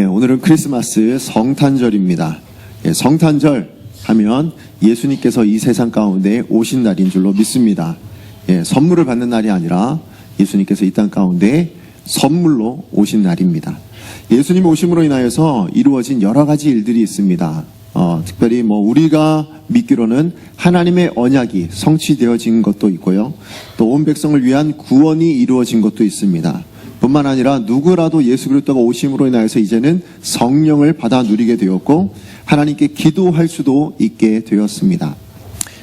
오늘은 크리스마스 성탄절입니다. 성탄절 하면 예수님께서 이 세상 가운데 오신 날인 줄로 믿습니다. 선물을 받는 날이 아니라 예수님께서 이 땅 가운데 선물로 오신 날입니다. 예수님 오심으로 인하여서 이루어진 여러 가지 일들이 있습니다. 특별히 우리가 믿기로는 하나님의 언약이 성취되어진 것도 있고요. 또 온 백성을 위한 구원이 이루어진 것도 있습니다. 뿐만 아니라 누구라도 예수 그리스도가 오심으로 인하여서 이제는 성령을 받아 누리게 되었고 하나님께 기도할 수도 있게 되었습니다.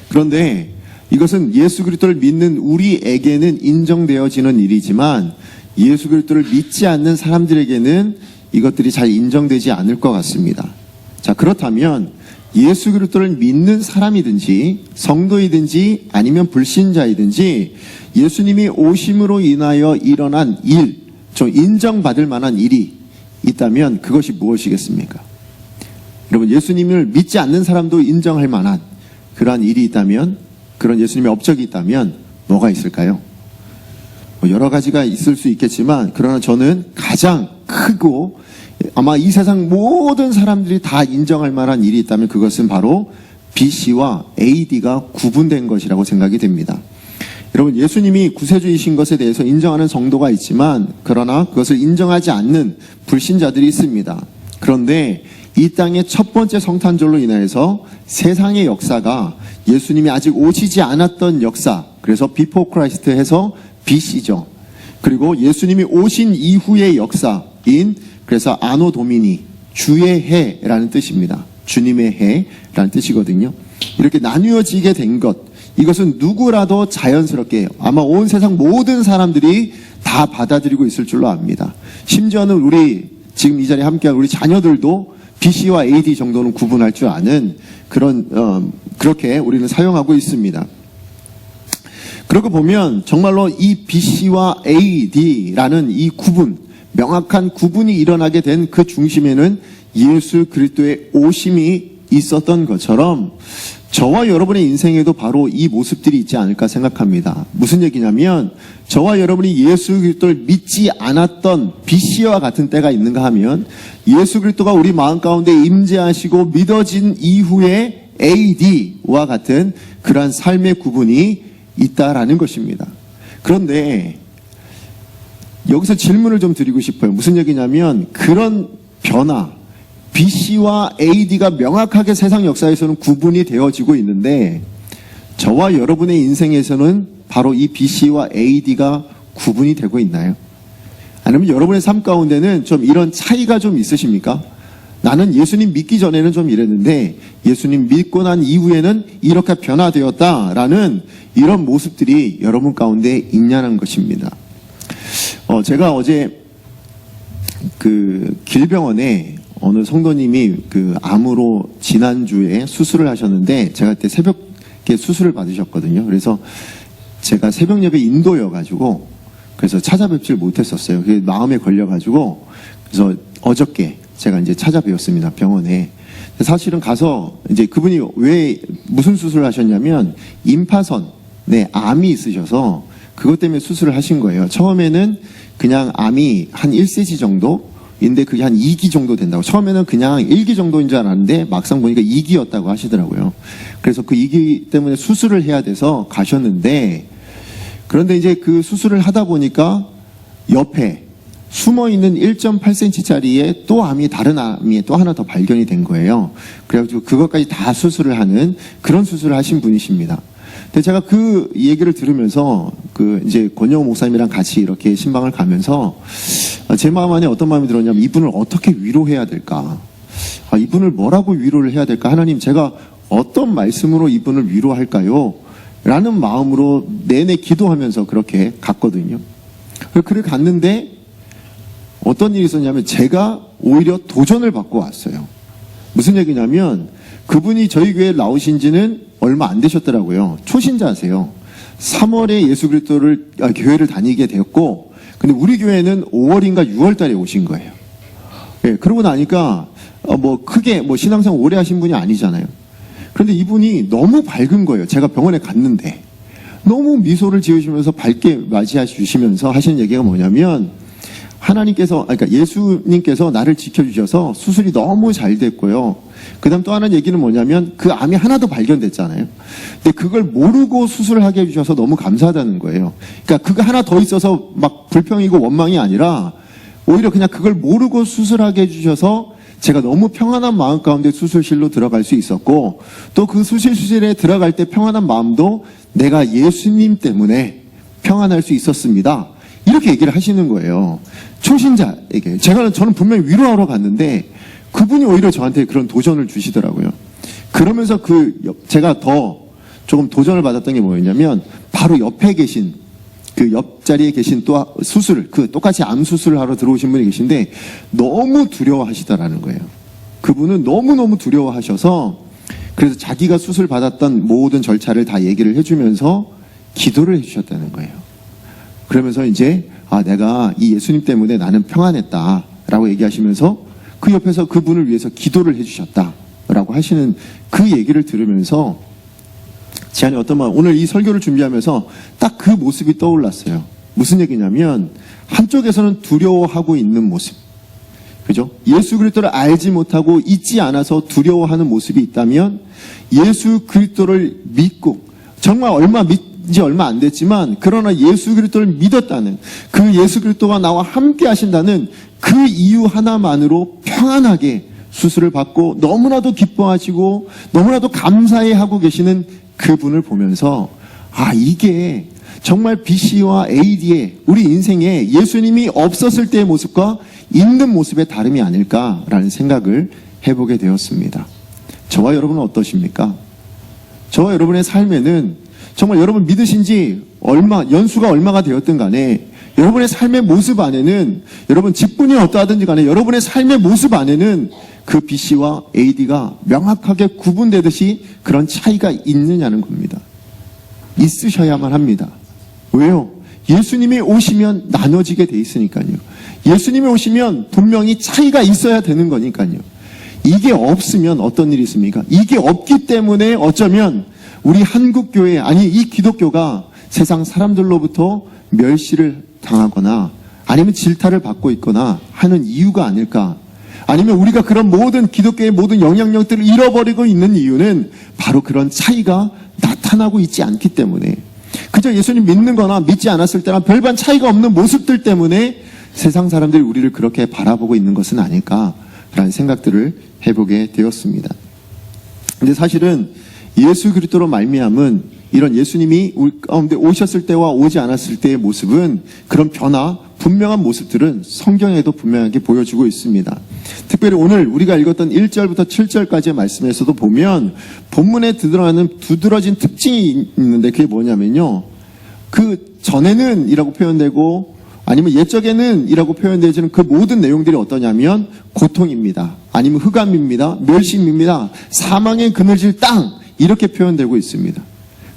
그런데 이것은 예수 그리스도를 믿는 우리에게는 인정되어지는 일이지만 예수 그리스도를 믿지 않는 사람들에게는 이것들이 잘 인정되지 않을 것 같습니다. 자, 그렇다면 예수 그리스도를 믿는 사람이든지 성도이든지 아니면 불신자이든지 예수님이 오심으로 인하여 일어난 일, 좀 인정받을 만한 일이 있다면 그것이 무엇이겠습니까? 여러분, 예수님을 믿지 않는 사람도 인정할 만한 그러한 일이 있다면, 그런 예수님의 업적이 있다면 뭐가 있을까요? 여러 가지가 있을 수 있겠지만 그러나 저는 가장 크고 아마 이 세상 모든 사람들이 다 인정할 만한 일이 있다면 그것은 바로 BC와 AD가 구분된 것이라고 생각이 됩니다. 여러분, 예수님이 구세주이신 것에 대해서 인정하는 성도가 있지만 그러나 그것을 인정하지 않는 불신자들이 있습니다. 그런데 이 땅의 첫 번째 성탄절로 인해서 세상의 역사가 예수님이 아직 오시지 않았던 역사, 그래서 비포 크라이스트 해서 BC죠. 그리고 예수님이 오신 이후의 역사인 그래서 아노 도미니, 주의 해라는 뜻입니다. 주님의 해라는 뜻이거든요. 이렇게 나뉘어지게 된 것, 이것은 누구라도 자연스럽게 아마 온 세상 모든 사람들이 다 받아들이고 있을 줄로 압니다. 심지어는 우리 지금 이 자리에 함께한 우리 자녀들도 BC와 AD 정도는 구분할 줄 아는 그렇게 우리는 사용하고 있습니다. 그러고 보면 정말로 이 BC와 AD라는 이 구분, 명확한 구분이 일어나게 된 그 중심에는 예수 그리스도의 오심이 있었던 것처럼 저와 여러분의 인생에도 바로 이 모습들이 있지 않을까 생각합니다. 무슨 얘기냐면 저와 여러분이 예수 그리스도를 믿지 않았던 BC와 같은 때가 있는가 하면 예수 그리스도가 우리 마음 가운데 임재하시고 믿어진 이후에 AD와 같은 그러한 삶의 구분이 있다라는 것입니다. 그런데 여기서 질문을 좀 드리고 싶어요. 무슨 얘기냐면 그런 변화, BC와 AD가 명확하게 세상 역사에서는 구분이 되어지고 있는데 저와 여러분의 인생에서는 바로 이 BC와 AD가 구분이 되고 있나요? 아니면 여러분의 삶 가운데는 좀 이런 차이가 좀 있으십니까? 나는 예수님 믿기 전에는 좀 이랬는데 예수님 믿고 난 이후에는 이렇게 변화되었다라는 이런 모습들이 여러분 가운데 있냐는 것입니다. 제가 어제 길병원에 어느 성도님이 암으로 지난주에 수술을 하셨는데 제가 그때 새벽에 수술을 받으셨거든요. 그래서 제가 새벽 예배 인도여가지고 그래서 찾아뵙질 못했었어요. 그게 마음에 걸려가지고 그래서 어저께 제가 이제 찾아뵈었습니다. 병원에. 사실은 가서 이제 그분이 무슨 수술을 하셨냐면 임파선에 암이 있으셔서 그것 때문에 수술을 하신 거예요. 처음에는 그냥 암이 한 1cm 정도인데 그게 한 2기 정도 된다고. 처음에는 그냥 1기 정도인 줄 알았는데 막상 보니까 2기였다고 하시더라고요. 그래서 그 2기 때문에 수술을 해야 돼서 가셨는데 그런데 이제 그 수술을 하다 보니까 옆에 숨어있는 1.8cm짜리에 또 다른 암이 또 하나 더 발견이 된 거예요. 그래가지고 그것까지 다 수술을 하는 그런 수술을 하신 분이십니다. 근데 제가 그 얘기를 들으면서 이제 권영호 목사님이랑 같이 이렇게 신방을 가면서 제 마음 안에 어떤 마음이 들었냐면 이분을 어떻게 위로해야 될까? 이분을 뭐라고 위로를 해야 될까? 하나님, 제가 어떤 말씀으로 이분을 위로할까요? 라는 마음으로 내내 기도하면서 그렇게 갔거든요. 그래 갔는데 어떤 일이 있었냐면 제가 오히려 도전을 받고 왔어요. 무슨 얘기냐면 그분이 저희 교회에 나오신 지는 얼마 안 되셨더라고요. 초신자세요. 3월에 예수 그리스도를 교회를 다니게 되었고 근데 우리 교회는 5월인가 6월 달에 오신 거예요. 그러고 나니까 크게 신앙생활 오래 하신 분이 아니잖아요. 그런데 이분이 너무 밝은 거예요. 제가 병원에 갔는데 너무 미소를 지으시면서 밝게 맞이해 주시면서 하시는 얘기가 뭐냐면 그러니까 예수님께서 나를 지켜주셔서 수술이 너무 잘 됐고요. 그 다음 또 하나는 얘기는 뭐냐면 그 암이 하나도 발견됐잖아요. 근데 그걸 모르고 수술을 하게 해주셔서 너무 감사하다는 거예요. 그러니까 그거 하나 더 있어서 막 불평이고 원망이 아니라 오히려 그냥 그걸 모르고 수술하게 해주셔서 제가 너무 평안한 마음 가운데 수술실로 들어갈 수 있었고 또 그 수술실에 들어갈 때 평안한 마음도 내가 예수님 때문에 평안할 수 있었습니다. 이렇게 얘기를 하시는 거예요. 초신자에게. 저는 분명히 위로하러 갔는데 그분이 오히려 저한테 그런 도전을 주시더라고요. 그러면서 제가 더 조금 도전을 받았던 게 뭐였냐면 바로 옆에 계신 그 옆자리에 계신 또 똑같이 암 수술을 하러 들어오신 분이 계신데 너무 두려워하시더라는 거예요. 그분은 너무너무 두려워하셔서 그래서 자기가 수술 받았던 모든 절차를 다 얘기를 해주면서 기도를 해주셨다는 거예요. 그러면서 이제 내가 이 예수님 때문에 나는 평안했다라고 얘기하시면서 그 옆에서 그분을 위해서 기도를 해주셨다라고 하시는 그 얘기를 들으면서 제 안에 오늘 이 설교를 준비하면서 딱 그 모습이 떠올랐어요. 무슨 얘기냐면 한쪽에서는 두려워하고 있는 모습, 그죠? 예수 그리스도를 알지 못하고 잊지 않아서 두려워하는 모습이 있다면 예수 그리스도를 믿고 정말 믿지 얼마 안 됐지만 그러나 예수 그리스도를 믿었다는 그 예수 그리스도와 나와 함께 하신다는 그 이유 하나만으로 평안하게 수술을 받고 너무나도 기뻐하시고 너무나도 감사해하고 계시는 그분을 보면서 이게 정말 BC와 AD의 우리 인생에 예수님이 없었을 때의 모습과 있는 모습의 다름이 아닐까라는 생각을 해보게 되었습니다. 저와 여러분은 어떠십니까? 저와 여러분의 삶에는 정말 여러분 믿으신 지 연수가 얼마가 되었든 간에 여러분의 삶의 모습 안에는 여러분 직분이 어떠하든지 간에 여러분의 삶의 모습 안에는 그 BC와 AD가 명확하게 구분되듯이 그런 차이가 있느냐는 겁니다. 있으셔야만 합니다. 왜요? 예수님이 오시면 나눠지게 돼 있으니까요. 예수님이 오시면 분명히 차이가 있어야 되는 거니까요. 이게 없으면 어떤 일이 있습니까? 이게 없기 때문에 어쩌면 우리 한국교회, 이 기독교가 세상 사람들로부터 멸시를 당하거나 아니면 질타를 받고 있거나 하는 이유가 아닐까. 아니면 우리가 그런 모든 기독교의 모든 영향력들을 잃어버리고 있는 이유는 바로 그런 차이가 나타나고 있지 않기 때문에 그저 예수님 믿는 거나 믿지 않았을 때나 별반 차이가 없는 모습들 때문에 세상 사람들이 우리를 그렇게 바라보고 있는 것은 아닐까라는 생각들을 해보게 되었습니다. 근데 사실은 예수 그리스도로 말미암은 이런 예수님이 우리 가운데 오셨을 때와 오지 않았을 때의 모습은 그런 분명한 모습들은 성경에도 분명하게 보여주고 있습니다. 특별히 오늘 우리가 읽었던 1절부터 7절까지의 말씀에서도 보면 본문에 드러나는 두드러진 특징이 있는데 그게 뭐냐면요. 그 전에는 이라고 표현되고 아니면 옛적에는 이라고 표현되어지는 그 모든 내용들이 어떠냐면 고통입니다. 아니면 흑암입니다. 멸심입니다. 사망의 그늘질 땅 이렇게 표현되고 있습니다.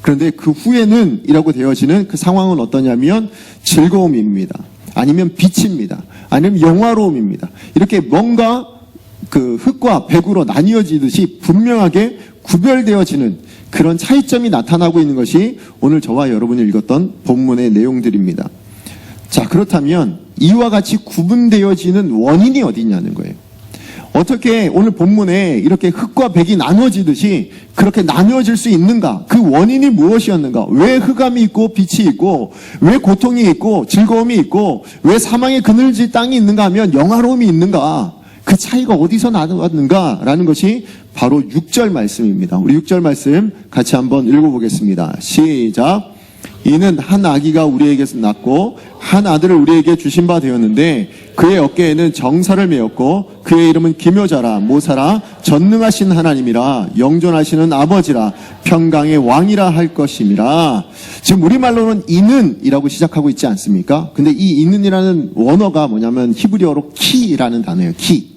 그런데 그 후에는 이라고 되어지는 그 상황은 어떠냐면 즐거움입니다. 아니면 빛입니다. 아니면 영화로움입니다. 이렇게 뭔가 그 흙과 백으로 나뉘어지듯이 분명하게 구별되어지는 그런 차이점이 나타나고 있는 것이 오늘 저와 여러분이 읽었던 본문의 내용들입니다. 자, 그렇다면 이와 같이 구분되어지는 원인이 어디 있냐는 거예요. 어떻게 오늘 본문에 이렇게 흙과 백이 나누어지듯이 그렇게 나누어질 수 있는가? 그 원인이 무엇이었는가? 왜 흑암이 있고 빛이 있고 왜 고통이 있고 즐거움이 있고 왜 사망의 그늘진 땅이 있는가 하면 영화로움이 있는가? 그 차이가 어디서 나왔는가라는 것이 바로 6절 말씀입니다. 우리 6절 말씀 같이 한번 읽어보겠습니다. 시작. 이는 한 아기가 우리에게서 낳고 한 아들을 우리에게 주신 바 되었는데 그의 어깨에는 정사를 메었고 그의 이름은 기묘자라 모사라 전능하신 하나님이라 영존하시는 아버지라 평강의 왕이라 할 것임이라. 지금 우리말로는 이는이라고 시작하고 있지 않습니까? 근데 이 이는이라는 원어가 뭐냐면 히브리어로 키라는 단어예요. 키.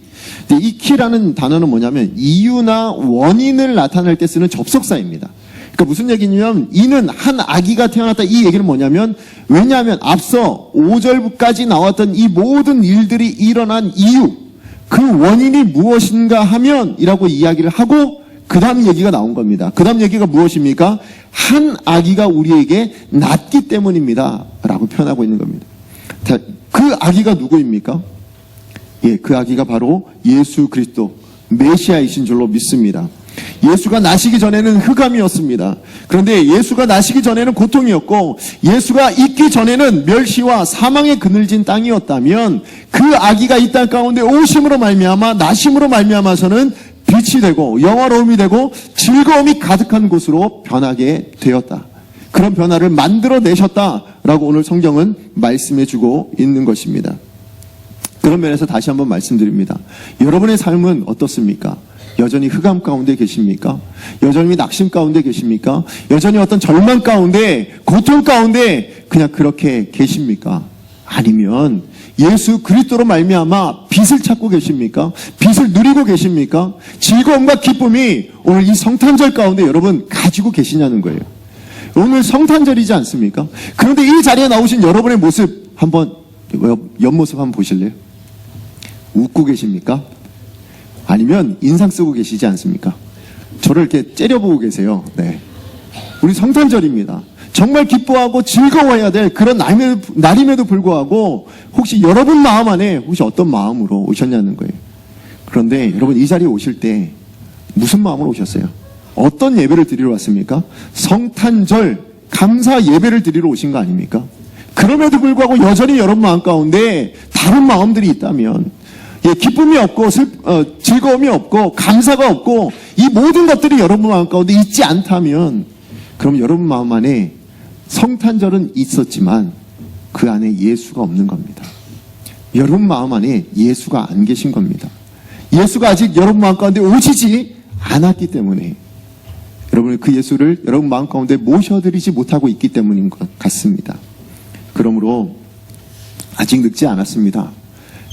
근데 이 키라는 단어는 뭐냐면 이유나 원인을 나타낼 때 쓰는 접속사입니다. 그러니까 무슨 얘기냐면 이는 한 아기가 태어났다 이 얘기는 뭐냐면 왜냐하면 앞서 5절까지 나왔던 이 모든 일들이 일어난 이유 그 원인이 무엇인가 하면 이라고 이야기를 하고 그 다음 얘기가 나온 겁니다. 그 다음 얘기가 무엇입니까? 한 아기가 우리에게 낳기 때문입니다 라고 표현하고 있는 겁니다. 그 그 아기가 누구입니까? 예, 그 아기가 바로 예수 그리스도 메시아이신 줄로 믿습니다. 예수가 나시기 전에는 흑암이었습니다. 그런데 예수가 나시기 전에는 고통이었고, 예수가 있기 전에는 멸시와 사망에 그늘진 땅이었다면, 그 아기가 이 땅 가운데 오심으로 말미암아, 나심으로 말미암아서는 빛이 되고 영화로움이 되고 즐거움이 가득한 곳으로 변하게 되었다. 그런 변화를 만들어내셨다라고 오늘 성경은 말씀해주고 있는 것입니다. 그런 면에서 다시 한번 말씀드립니다. 여러분의 삶은 어떻습니까? 여전히 흑암 가운데 계십니까? 여전히 낙심 가운데 계십니까? 여전히 어떤 절망 가운데, 고통 가운데 그냥 그렇게 계십니까? 아니면 예수 그리스도로 말미암아 빛을 찾고 계십니까? 빛을 누리고 계십니까? 즐거움과 기쁨이 오늘 이 성탄절 가운데 여러분 가지고 계시냐는 거예요. 오늘 성탄절이지 않습니까? 그런데 이 자리에 나오신 여러분의 모습 한번, 옆모습 한번 보실래요? 웃고 계십니까? 아니면 인상 쓰고 계시지 않습니까? 저를 이렇게 째려보고 계세요. 네. 우리 성탄절입니다. 정말 기뻐하고 즐거워해야 될 그런 날임에도 불구하고 혹시 여러분 마음 안에 혹시 어떤 마음으로 오셨냐는 거예요. 그런데 여러분 이 자리에 오실 때 무슨 마음으로 오셨어요? 어떤 예배를 드리러 왔습니까? 성탄절 감사 예배를 드리러 오신 거 아닙니까? 그럼에도 불구하고 여전히 여러분 마음 가운데 다른 마음들이 있다면, 예, 기쁨이 없고 즐거움이 없고 감사가 없고 이 모든 것들이 여러분 마음 가운데 있지 않다면, 그럼 여러분 마음 안에 성탄절은 있었지만 그 안에 예수가 없는 겁니다. 여러분 마음 안에 예수가 안 계신 겁니다. 예수가 아직 여러분 마음 가운데 오시지 않았기 때문에 여러분 그 예수를 여러분 마음 가운데 모셔드리지 못하고 있기 때문인 것 같습니다. 그러므로 아직 늦지 않았습니다.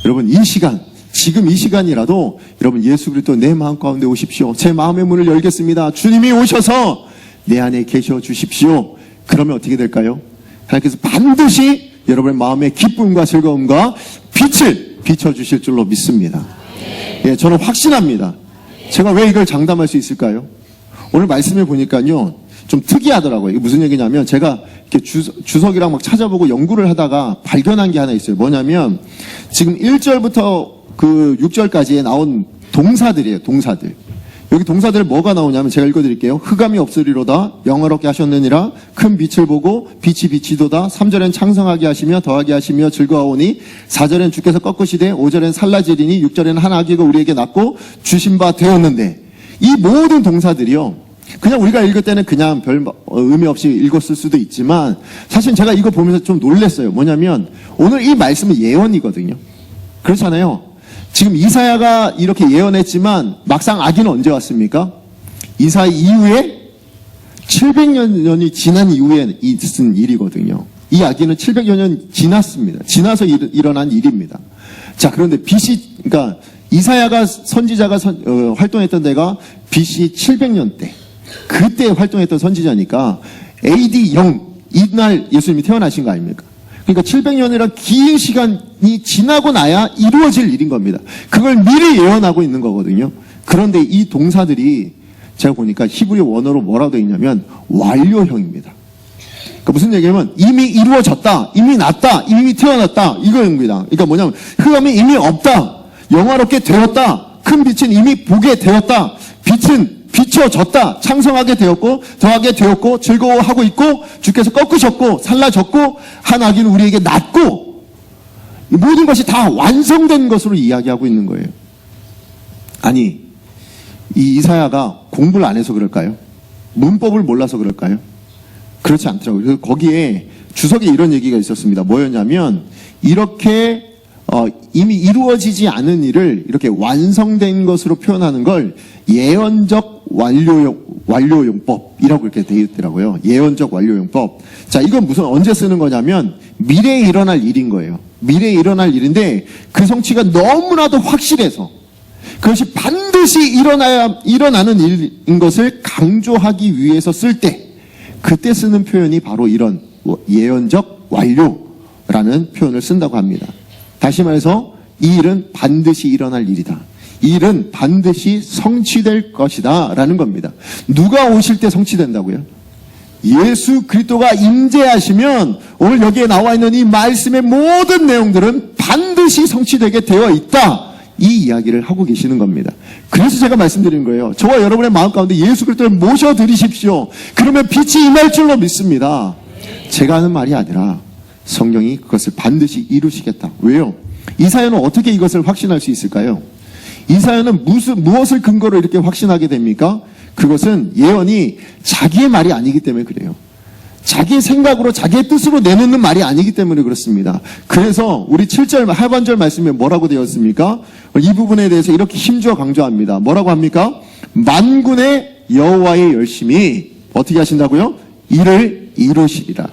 여러분 이 시간, 지금 이 시간이라도 여러분 예수 그리스도 내 마음 가운데 오십시오. 제 마음의 문을 열겠습니다. 주님이 오셔서 내 안에 계셔 주십시오. 그러면 어떻게 될까요? 하나님께서 반드시 여러분의 마음의 기쁨과 즐거움과 빛을 비춰주실 줄로 믿습니다. 예, 저는 확신합니다. 제가 왜 이걸 장담할 수 있을까요? 오늘 말씀해 보니까요, 좀 특이하더라고요. 이게 무슨 얘기냐면, 제가 이렇게 주석이랑 막 찾아보고 연구를 하다가 발견한 게 하나 있어요. 뭐냐면, 지금 1절부터 그 6절까지에 나온 동사들이에요, 동사들. 여기 동사들 뭐가 나오냐면 제가 읽어드릴게요. 흑암이 없으리로다, 영화롭게 하셨느니라, 큰 빛을 보고 빛이 비치도다. 3절엔 창성하게 하시며 더하게 하시며 즐거워오니, 4절엔 주께서 꺾으시되, 5절엔 살라지리니, 6절엔 한 아기가 우리에게 낳고 주신 바 되었는데, 이 모든 동사들이요, 그냥 우리가 읽을 때는 그냥 별 의미 없이 읽었을 수도 있지만, 사실 제가 이거 보면서 좀 놀랐어요. 뭐냐면 오늘 이 말씀은 예언이거든요. 그렇잖아요. 지금 이사야가 이렇게 예언했지만 막상 아기는 언제 왔습니까? 이사야 이후에 700년이 지난 이후에 있은 일이거든요. 이 아기는 700여 년 지났습니다. 지나서 일어난 일입니다. 자, 그런데 BC, 그러니까 이사야가 선지자가 활동했던 데가 BC 700년 때, 그때 활동했던 선지자니까 AD 0, 이날 예수님이 태어나신 거 아닙니까? 그러니까 700년이란 긴 시간이 지나고 나야 이루어질 일인 겁니다. 그걸 미리 예언하고 있는 거거든요. 그런데 이 동사들이 제가 보니까 히브리 원어로 뭐라고 되어 있냐면 완료형입니다. 그러니까 무슨 얘기냐면 이미 이루어졌다, 이미 났다, 이미 태어났다, 이거입니다. 그러니까 뭐냐면 흑암이 이미 없다, 영화롭게 되었다, 큰 빛은 이미 보게 되었다, 빛은 비춰졌다, 창성하게 되었고 더하게 되었고 즐거워하고 있고 주께서 꺾으셨고 살라졌고 한 아기는 우리에게 낳고, 이 모든 것이 다 완성된 것으로 이야기하고 있는 거예요. 아니, 이 이사야가 공부를 안 해서 그럴까요? 문법을 몰라서 그럴까요? 그렇지 않더라고요. 그래서 거기에 주석에 이런 얘기가 있었습니다. 뭐였냐면 이렇게 이미 이루어지지 않은 일을 이렇게 완성된 것으로 표현하는 걸 예언적 완료용법이라고 이렇게 되어 있더라고요. 예언적 완료용법. 자, 이건 언제 쓰는 거냐면 미래에 일어날 일인 거예요. 미래에 일어날 일인데 그 성취가 너무나도 확실해서 그것이 반드시 일어나는 일인 것을 강조하기 위해서 쓸 때, 그때 쓰는 표현이 바로 이런 예언적 완료라는 표현을 쓴다고 합니다. 다시 말해서 이 일은 반드시 일어날 일이다. 이 일은 반드시 성취될 것이다 라는 겁니다. 누가 오실 때 성취된다고요? 예수 그리스도가 임재하시면 오늘 여기에 나와 있는 이 말씀의 모든 내용들은 반드시 성취되게 되어 있다. 이 이야기를 하고 계시는 겁니다. 그래서 제가 말씀드리는 거예요. 저와 여러분의 마음 가운데 예수 그리스도를 모셔드리십시오. 그러면 빛이 임할 줄로 믿습니다. 제가 하는 말이 아니라 성령이 그것을 반드시 이루시겠다. 왜요? 이사야는 어떻게 이것을 확신할 수 있을까요? 이사야는 무엇을 근거로 이렇게 확신하게 됩니까? 그것은 예언이 자기의 말이 아니기 때문에 그래요. 자기의 생각으로 자기의 뜻으로 내놓는 말이 아니기 때문에 그렇습니다. 그래서 우리 7절 하반절 말씀에 뭐라고 되었습니까? 이 부분에 대해서 이렇게 힘주어 강조합니다. 뭐라고 합니까? 만군의 여호와의 열심히 어떻게 하신다고요? 이를 이루시리라.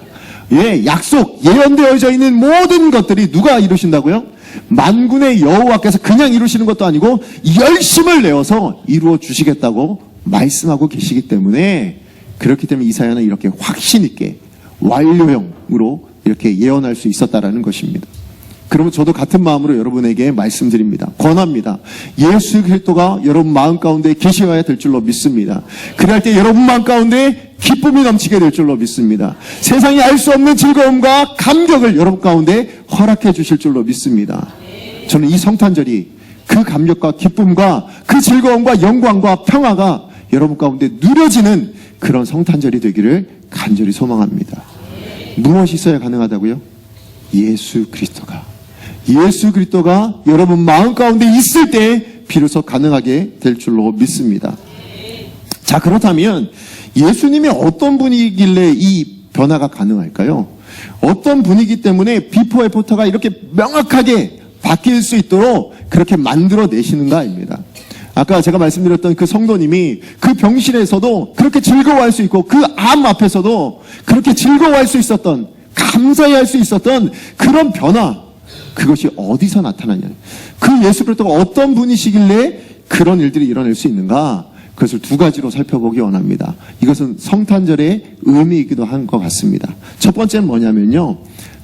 예, 약속, 예언되어져 있는 모든 것들이 누가 이루신다고요? 만군의 여호와께서 그냥 이루시는 것도 아니고 열심을 내어서 이루어 주시겠다고 말씀하고 계시기 때문에, 그렇기 때문에 이사야는 이렇게 확신 있게 완료형으로 이렇게 예언할 수 있었다라는 것입니다. 그러면 저도 같은 마음으로 여러분에게 말씀드립니다. 권합니다. 예수 그리스도가 여러분 마음 가운데 계셔야 될 줄로 믿습니다. 그럴 때 여러분 마음 가운데 기쁨이 넘치게 될 줄로 믿습니다. 세상이 알 수 없는 즐거움과 감격을 여러분 가운데 허락해 주실 줄로 믿습니다. 저는 이 성탄절이 그 감격과 기쁨과 그 즐거움과 영광과 평화가 여러분 가운데 누려지는 그런 성탄절이 되기를 간절히 소망합니다. 무엇이 있어야 가능하다고요? 예수 그리스도가 여러분 마음 가운데 있을 때 비로소 가능하게 될 줄로 믿습니다. 자, 그렇다면 예수님이 어떤 분이길래 이 변화가 가능할까요? 어떤 분이기 때문에 비포 애프터가 이렇게 명확하게 바뀔 수 있도록 그렇게 만들어내시는가입니다. 아까 제가 말씀드렸던 그 성도님이 그 병실에서도 그렇게 즐거워할 수 있고 그 암 앞에서도 그렇게 즐거워할 수 있었던, 감사히 할 수 있었던 그런 변화, 그것이 어디서 나타나냐, 그 예수 그리스도가 어떤 분이시길래 그런 일들이 일어날 수 있는가, 그것을 두 가지로 살펴보기 원합니다. 이것은 성탄절의 의미이기도 한 것 같습니다. 첫 번째는 뭐냐면요,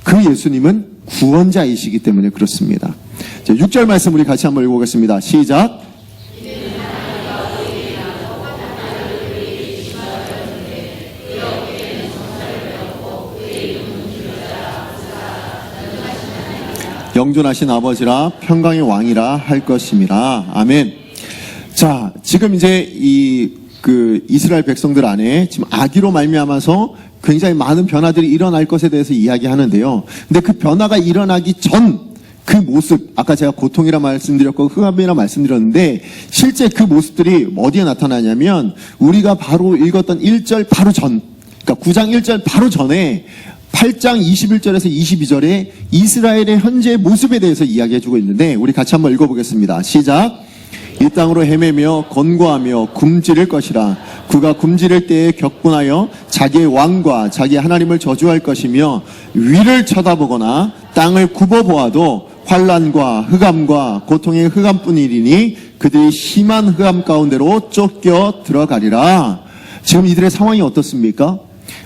그 예수님은 구원자이시기 때문에 그렇습니다. 자, 6절 말씀 우리 같이 한번 읽어보겠습니다. 시작. 영존하신 아버지라 평강의 왕이라 할 것임이라. 아멘. 자, 지금 이제 이스라엘 백성들 안에 지금 아기로 말미암아서 굉장히 많은 변화들이 일어날 것에 대해서 이야기하는데요. 근데 그 변화가 일어나기 전 그 모습, 아까 제가 고통이라 말씀드렸고 흑암이라 말씀드렸는데, 실제 그 모습들이 어디에 나타나냐면 우리가 바로 읽었던 1절 바로 전, 그러니까 9장 1절 바로 전에 8장 21절에서 22절에 이스라엘의 현재의 모습에 대해서 이야기해주고 있는데, 우리 같이 한번 읽어보겠습니다. 시작. 이 땅으로 헤매며 권고하며 굶주릴 것이라. 그가 굶주릴 때에 격분하여 자기의 왕과 자기 하나님을 저주할 것이며, 위를 쳐다보거나 땅을 굽어보아도 환난과 흑암과 고통의 흑암뿐이리니 그들이 심한 흑암 가운데로 쫓겨 들어가리라. 지금 이들의 상황이 어떻습니까?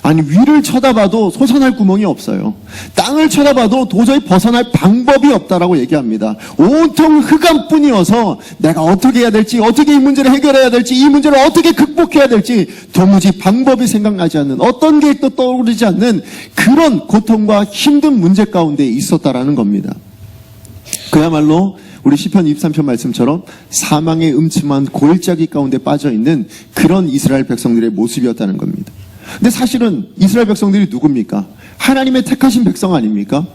아니, 위를 쳐다봐도 솟아날 구멍이 없어요. 땅을 쳐다봐도 도저히 벗어날 방법이 없다라고 얘기합니다. 온통 흑암뿐이어서 내가 어떻게 해야 될지, 어떻게 이 문제를 해결해야 될지, 이 문제를 어떻게 극복해야 될지 도무지 방법이 생각나지 않는, 어떤 계획도 떠오르지 않는 그런 고통과 힘든 문제 가운데 있었다라는 겁니다. 그야말로 우리 시편 23편 말씀처럼 사망의 음침한 골짜기 가운데 빠져있는 그런 이스라엘 백성들의 모습이었다는 겁니다. 근데 사실은 이스라엘 백성들이 누굽니까? 하나님의 택하신 백성 아닙니까?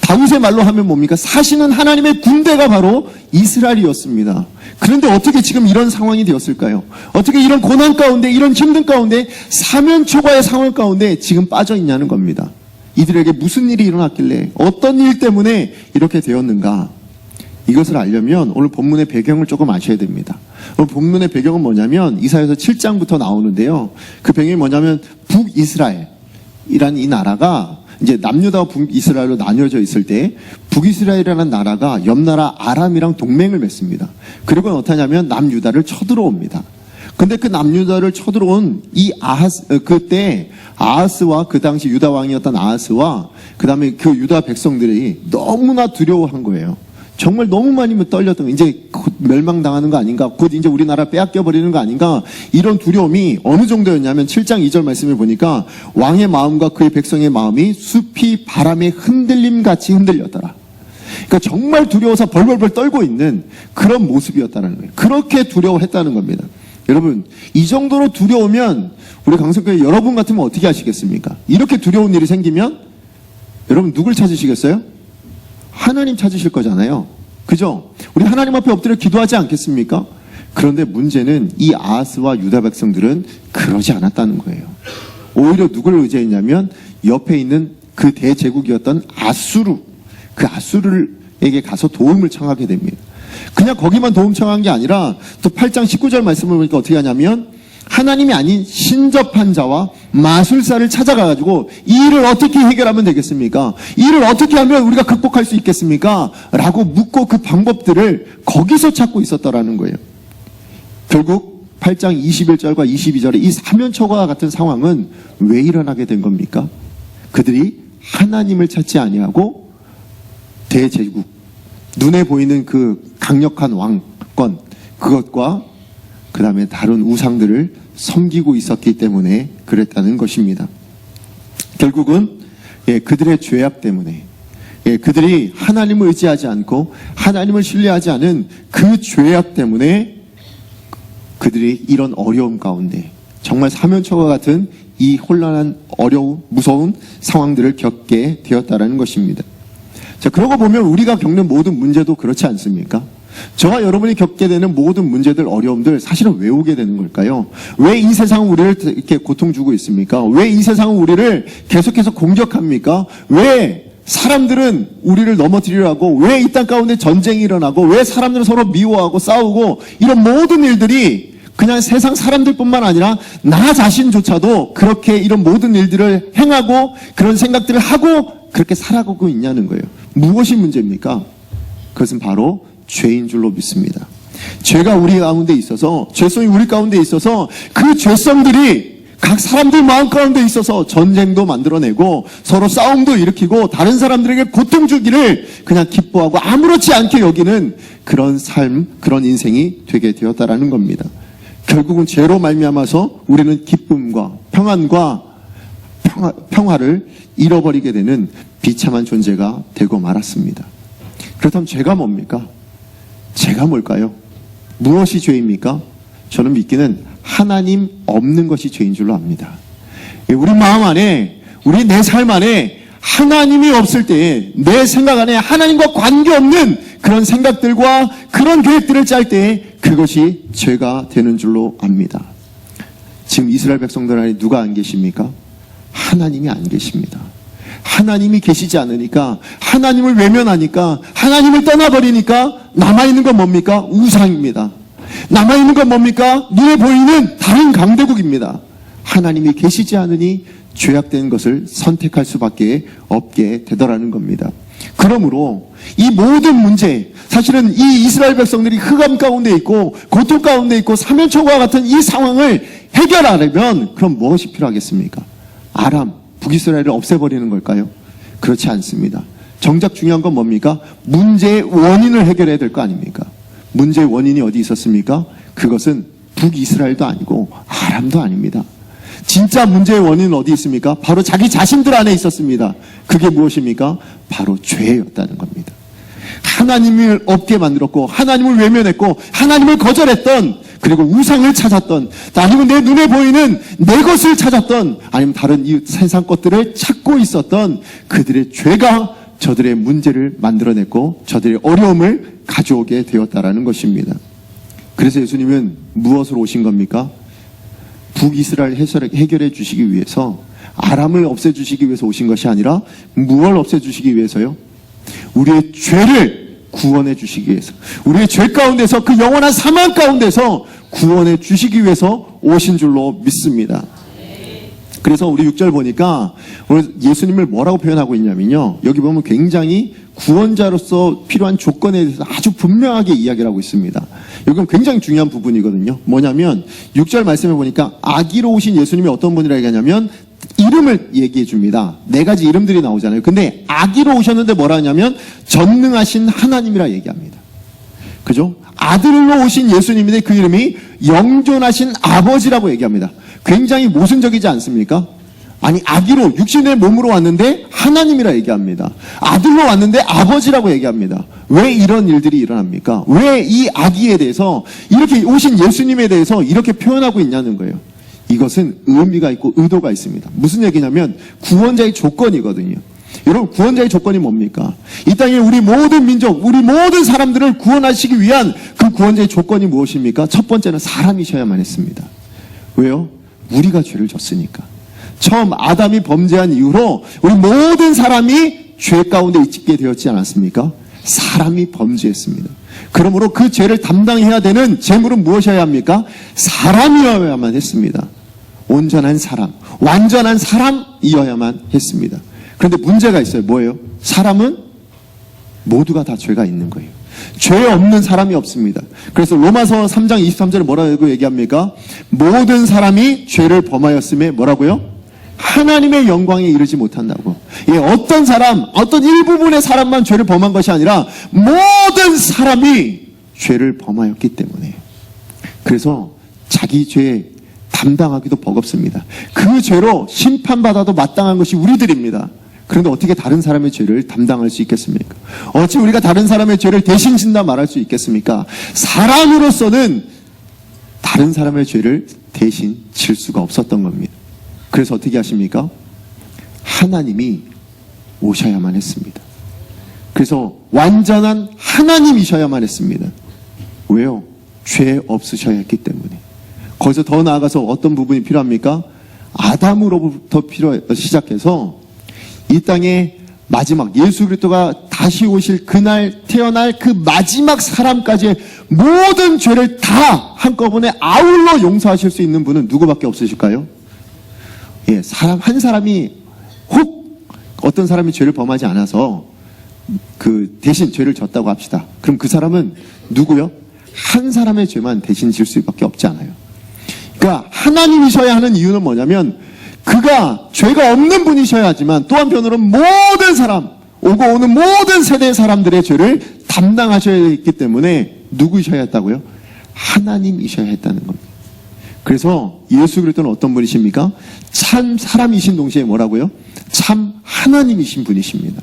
다윗의 말로 하면 뭡니까? 사실은 하나님의 군대가 바로 이스라엘이었습니다. 그런데 어떻게 지금 이런 상황이 되었을까요? 어떻게 이런 고난 가운데, 이런 힘든 가운데, 사면초가의 상황 가운데 지금 빠져있냐는 겁니다. 이들에게 무슨 일이 일어났길래, 어떤 일 때문에 이렇게 되었는가? 이것을 알려면 오늘 본문의 배경을 조금 아셔야 됩니다. 오늘 본문의 배경은 뭐냐면 이사야서 7장부터 나오는데요. 그 배경이 뭐냐면 북이스라엘이라는 이 나라가 이제 남유다와 북이스라엘로 나뉘어져 있을 때 북이스라엘이라는 나라가 옆나라 아람이랑 동맹을 맺습니다. 그리고 어떠냐면 남유다를 쳐들어옵니다. 근데 그 남유다를 쳐들어온 이 그때 아하스와 그 당시 유다 왕이었던 아하스와 그 다음에 그 유다 백성들이 너무나 두려워한 거예요. 정말 너무 많이 떨렸던, 이제 곧 멸망당하는 거 아닌가, 곧 이제 우리나라 빼앗겨버리는 거 아닌가, 이런 두려움이 어느 정도였냐면 7장 2절 말씀을 보니까 왕의 마음과 그의 백성의 마음이 숲이 바람의 흔들림 같이 흔들렸더라. 그러니까 정말 두려워서 벌벌벌 떨고 있는 그런 모습이었다는 거예요. 그렇게 두려워했다는 겁니다. 여러분, 이 정도로 두려우면 우리 강성교회 여러분 같으면 어떻게 하시겠습니까? 이렇게 두려운 일이 생기면 여러분 누굴 찾으시겠어요? 하나님 찾으실 거잖아요. 그죠? 우리 하나님 앞에 엎드려 기도하지 않겠습니까? 그런데 문제는 이 아하스와 유다 백성들은 그러지 않았다는 거예요. 오히려 누구를 의지했냐면 옆에 있는 그 대제국이었던 아수르, 그 아수르에게 가서 도움을 청하게 됩니다. 그냥 거기만 도움 청한 게 아니라 또 8장 19절 말씀을 보니까 어떻게 하냐면 하나님이 아닌 신접한 자와 마술사를 찾아가가지고 이 일을 어떻게 해결하면 되겠습니까? 이 일을 어떻게 하면 우리가 극복할 수 있겠습니까? 라고 묻고 그 방법들을 거기서 찾고 있었더라는 거예요. 결국 8장 21절과 22절의 이 사면초가 같은 상황은 왜 일어나게 된 겁니까? 그들이 하나님을 찾지 아니하고 대제국, 눈에 보이는 그 강력한 왕권, 그것과 그 다음에 다른 우상들을 섬기고 있었기 때문에 그랬다는 것입니다. 결국은 그들의 죄악 때문에, 그들이 하나님을 의지하지 않고 하나님을 신뢰하지 않은 그 죄악 때문에 그들이 이런 어려움 가운데 정말 사면초가 같은 이 혼란한 어려운 무서운 상황들을 겪게 되었다는 것입니다. 자, 그러고 보면 우리가 겪는 모든 문제도 그렇지 않습니까? 저와 여러분이 겪게 되는 모든 문제들, 어려움들 사실은 왜 오게 되는 걸까요? 왜 이 세상은 우리를 이렇게 고통 주고 있습니까? 왜 이 세상은 우리를 계속해서 공격합니까? 왜 사람들은 우리를 넘어뜨리려고, 왜 이 땅 가운데 전쟁이 일어나고, 왜 사람들은 서로 미워하고 싸우고, 이런 모든 일들이 그냥 세상 사람들뿐만 아니라 나 자신조차도 그렇게 이런 모든 일들을 행하고 그런 생각들을 하고 그렇게 살아가고 있냐는 거예요. 무엇이 문제입니까? 그것은 바로 죄인 줄로 믿습니다. 죄가 우리 가운데 있어서, 죄성이 우리 가운데 있어서 그 죄성들이 각 사람들 마음 가운데 있어서 전쟁도 만들어내고 서로 싸움도 일으키고 다른 사람들에게 고통 주기를 그냥 기뻐하고 아무렇지 않게 여기는 그런 삶, 그런 인생이 되게 되었다라는 겁니다. 결국은 죄로 말미암아서 우리는 기쁨과 평안과 평화를 잃어버리게 되는 비참한 존재가 되고 말았습니다. 그렇다면 죄가 뭡니까? 죄가 뭘까요? 무엇이 죄입니까? 저는 믿기는 하나님 없는 것이 죄인 줄로 압니다. 우리 마음 안에, 우리 내 삶 안에 하나님이 없을 때에, 내 생각 안에 하나님과 관계없는 그런 생각들과 그런 계획들을 짤 때에 그것이 죄가 되는 줄로 압니다. 지금 이스라엘 백성들 안에 누가 안 계십니까? 하나님이 안 계십니다. 하나님이 계시지 않으니까, 하나님을 외면하니까, 하나님을 떠나버리니까 남아있는 건 뭡니까? 우상입니다. 남아있는 건 뭡니까? 눈에 보이는 다른 강대국입니다. 하나님이 계시지 않으니 죄악된 것을 선택할 수밖에 없게 되더라는 겁니다. 그러므로 이 모든 문제, 사실은 이 이스라엘 백성들이 흑암 가운데 있고 고통 가운데 있고 사면초가 같은 이 상황을 해결하려면 그럼 무엇이 필요하겠습니까? 아람, 북이스라엘을 없애버리는 걸까요? 그렇지 않습니다. 정작 중요한 건 뭡니까? 문제의 원인을 해결해야 될 거 아닙니까? 문제의 원인이 어디 있었습니까? 그것은 북이스라엘도 아니고 아람도 아닙니다. 진짜 문제의 원인은 어디 있습니까? 바로 자기 자신들 안에 있었습니다. 그게 무엇입니까? 바로 죄였다는 겁니다. 하나님을 없게 만들었고, 하나님을 외면했고, 하나님을 거절했던, 그리고 우상을 찾았던, 아니면 내 눈에 보이는 내 것을 찾았던, 아니면 다른 이 세상 것들을 찾고 있었던 그들의 죄가 저들의 문제를 만들어냈고 저들의 어려움을 가져오게 되었다라는 것입니다. 그래서 예수님은 무엇으로 오신 겁니까? 북이스라엘 해결해 주시기 위해서, 아람을 없애주시기 위해서 오신 것이 아니라 무엇을 없애주시기 위해서요? 우리의 죄를 구원해 주시기 위해서, 우리의 죄 가운데서, 그 영원한 사망 가운데서 구원해 주시기 위해서 오신 줄로 믿습니다. 그래서 우리 6절 보니까 예수님을 뭐라고 표현하고 있냐면요, 여기 보면 굉장히 구원자로서 필요한 조건에 대해서 아주 분명하게 이야기를 하고 있습니다. 이건 굉장히 중요한 부분이거든요. 뭐냐면 6절 말씀해 보니까 아기로 오신 예수님이 어떤 분이라 얘기하냐면 이름을 얘기해 줍니다. 4가지 이름들이 나오잖아요. 근데 아기로 오셨는데 뭐라 하냐면 전능하신 하나님이라 얘기합니다. 그죠? 아들로 오신 예수님인데 그 이름이 영존하신 아버지라고 얘기합니다. 굉장히 모순적이지 않습니까? 아니, 아기로 육신의 몸으로 왔는데 하나님이라 얘기합니다. 아들로 왔는데 아버지라고 얘기합니다. 왜 이런 일들이 일어납니까? 왜 이 아기에 대해서, 이렇게 오신 예수님에 대해서 이렇게 표현하고 있냐는 거예요. 이것은 의미가 있고 의도가 있습니다. 무슨 얘기냐면 구원자의 조건이거든요. 여러분, 구원자의 조건이 뭡니까? 이 땅에 우리 모든 민족, 우리 모든 사람들을 구원하시기 위한 그 구원자의 조건이 무엇입니까? 첫 번째는 사람이셔야만 했습니다. 왜요? 우리가 죄를 졌으니까. 처음 아담이 범죄한 이후로 우리 모든 사람이 죄 가운데 있게 되었지 않았습니까? 사람이 범죄했습니다. 그러므로 그 죄를 담당해야 되는 재물은 무엇이어야 합니까? 사람이어야만 했습니다. 온전한 사람, 완전한 사람이어야만 했습니다. 그런데 문제가 있어요. 뭐예요? 사람은 모두가 다 죄가 있는 거예요. 죄 없는 사람이 없습니다. 그래서 로마서 3장 23절에 뭐라고 얘기합니까? 모든 사람이 죄를 범하였음에 뭐라고요? 하나님의 영광에 이르지 못한다고. 예, 어떤 사람, 어떤 일부분의 사람만 죄를 범한 것이 아니라 모든 사람이 죄를 범하였기 때문에. 그래서 자기 죄 담당하기도 버겁습니다. 그 죄로 심판받아도 마땅한 것이 우리들입니다. 그런데 어떻게 다른 사람의 죄를 담당할 수 있겠습니까? 어찌 우리가 다른 사람의 죄를 대신 진다 말할 수 있겠습니까? 사람으로서는 다른 사람의 죄를 대신 질 수가 없었던 겁니다. 그래서 어떻게 하십니까? 하나님이 오셔야만 했습니다. 그래서 완전한 하나님이셔야만 했습니다. 왜요? 죄 없으셔야 했기 때문에. 거기서 더 나아가서 어떤 부분이 필요합니까? 아담으로부터 시작해서 이 땅에 마지막 예수 그리스도가 다시 오실 그날 태어날 그 마지막 사람까지의 모든 죄를 다 한꺼번에 아울러 용서하실 수 있는 분은 누구밖에 없으실까요? 예, 한 사람이 혹 어떤 사람이 죄를 범하지 않아서 그 대신 죄를 졌다고 합시다. 그럼 그 사람은 누구요? 한 사람의 죄만 대신 질 수밖에 없지 않아요. 그러니까 하나님이셔야 하는 이유는 뭐냐면 그가 죄가 없는 분이셔야 하지만 또 한편으로는 모든 사람, 오고 오는 모든 세대의 사람들의 죄를 담당하셔야 했기 때문에 누구이셔야 했다고요? 하나님이셔야 했다는 겁니다. 그래서 예수 그리스도는 어떤 분이십니까? 참 사람이신 동시에 뭐라고요? 참 하나님이신 분이십니다.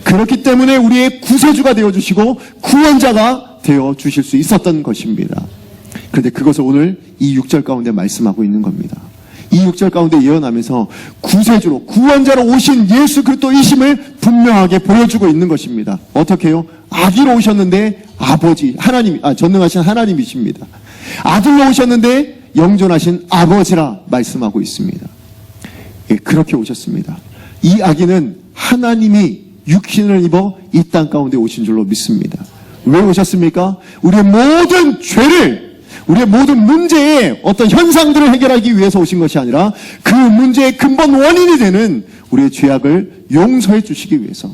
그렇기 때문에 우리의 구세주가 되어주시고 구원자가 되어주실 수 있었던 것입니다. 그런데 그것을 오늘 이 6절 가운데 말씀하고 있는 겁니다. 이 6절 가운데 예언하면서 구세주로 구원자로 오신 예수 그리스도이심을 분명하게 보여주고 있는 것입니다. 어떻게 해요? 아기로 오셨는데 아버지 하나님, 전능하신 하나님이십니다. 아들로 오셨는데 영존하신 아버지라 말씀하고 있습니다. 예, 그렇게 오셨습니다. 이 아기는 하나님이 육신을 입어 이 땅 가운데 오신 줄로 믿습니다. 왜 오셨습니까? 우리의 모든 죄를, 우리의 모든 문제의 어떤 현상들을 해결하기 위해서 오신 것이 아니라 그 문제의 근본 원인이 되는 우리의 죄악을 용서해 주시기 위해서,